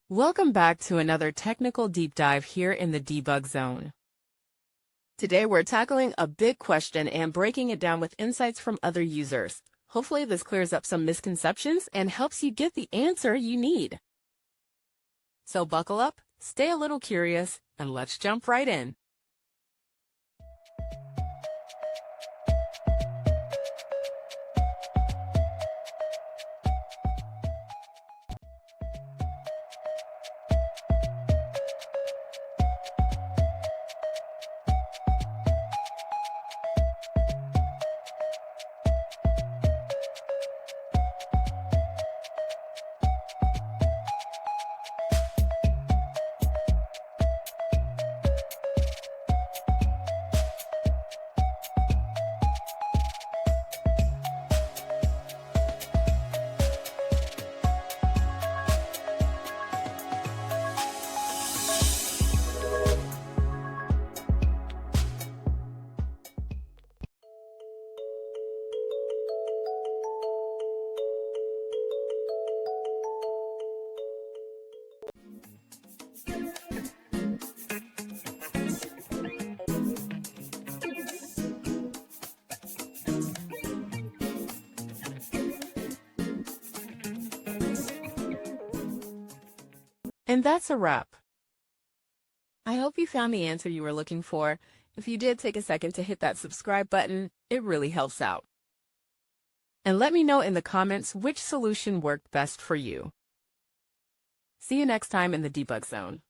Welcome back to another technical deep dive here in the debug zone. Today we're tackling a big question and breaking it down with insights from other users. Hopefully this clears up some misconceptions and helps you get the answer you need. So buckle up, stay a little curious, and let's jump right in. And that's a wrap. I hope you found the answer you were looking for. If you did, take a second to hit that subscribe button. It really helps out. And let me know in the comments which solution worked best for you. See you next time in the debug zone.